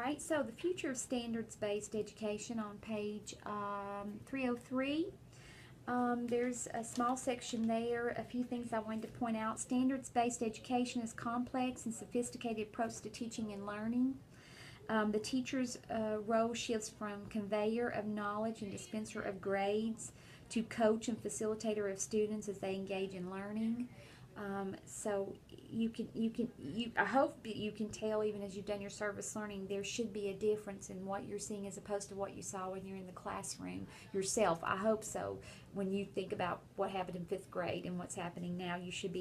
right, so the future of standards-based education on page 303. There's a small section there, a few things I wanted to point out. Standards-based education is complex and sophisticated approach to teaching and learning. The teacher's role shifts from conveyor of knowledge and dispenser of grades to coach and facilitator of students as they engage in learning. So I hope that you can tell, even as you've done your service learning, there should be a difference in what you're seeing as opposed to what you saw when you're in the classroom yourself. I hope so. When you think about what happened in 5th grade and what's happening now, you should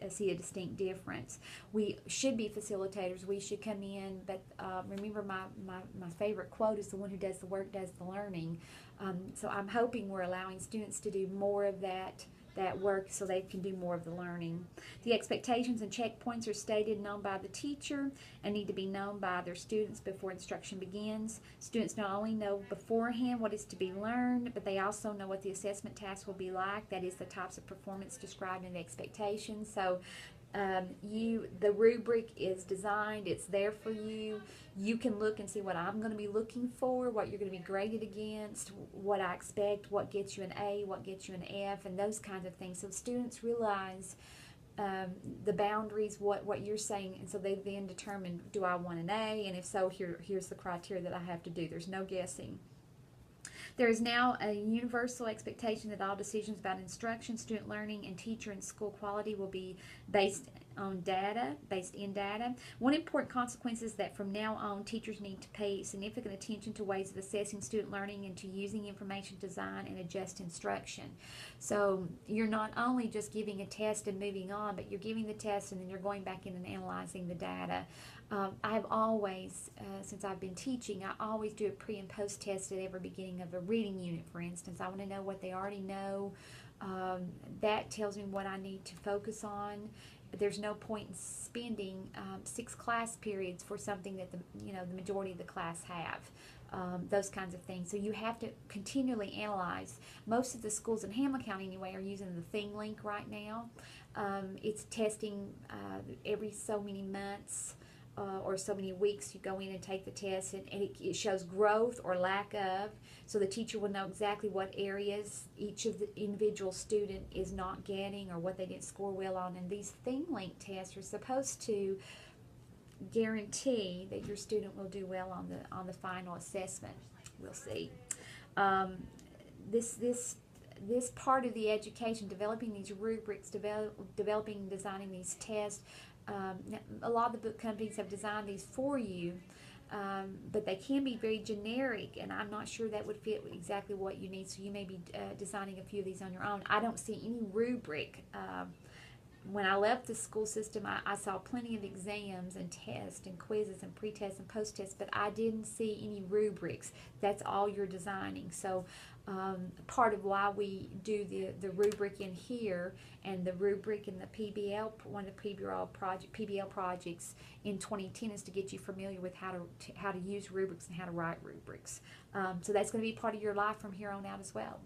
see a distinct difference. We should be facilitators. We should come in, but remember my favorite quote is the one who does the work does the learning. So I'm hoping we're allowing students to do more of that work so they can do more of the learning. The expectations and checkpoints are stated and known by the teacher and need to be known by their students before instruction begins. Students not only know beforehand what is to be learned, but they also know what the assessment task will be like. That is the types of performance described in the expectations. So the rubric is designed, it's there for you. You can look and see what I'm going to be looking for, what you're going to be graded against, what I expect, what gets you an A, what gets you an F, and those kinds of things. So students realize the boundaries, what you're saying, and so they then determine, do I want an A, and if so, here's the criteria that I have to do. There's no guessing. There is now a universal expectation that all decisions about instruction, student learning, and teacher and school quality will be based in data. One important consequence is that from now on, teachers need to pay significant attention to ways of assessing student learning and to using information to design and adjust instruction. So you're not only just giving a test and moving on, but you're giving the test and then you're going back in and analyzing the data. I've always, since I've been teaching, I always do a pre and post test at every beginning of a reading unit, for instance. I want to know what they already know. That tells me what I need to focus on. There's no point in spending 6 class periods for something that the majority of the class have. Those kinds of things. So you have to continually analyze. Most of the schools in Hamilton County anyway are using the ThingLink right now. It's testing every so many months. Or so many weeks. You go in and take the test, and it shows growth or lack of, so the teacher will know exactly what areas each of the individual student is not getting or what they didn't score well on. And these ThingLink tests are supposed to guarantee that your student will do well on the final assessment. We'll see. This part of the education, developing these rubrics, developing and designing these tests. A lot of the book companies have designed these for you, but they can be very generic, and I'm not sure that would fit exactly what you need, so you may be designing a few of these on your own. I don't see any rubric. When I left the school system, I saw plenty of exams and tests and quizzes and pre-tests and post-tests, but I didn't see any rubrics. That's all you're designing. So part of why we do the rubric in here and the rubric in the PBL, one of the PBL projects in 2010 is to get you familiar with how to use rubrics and how to write rubrics. So that's going to be part of your life from here on out as well.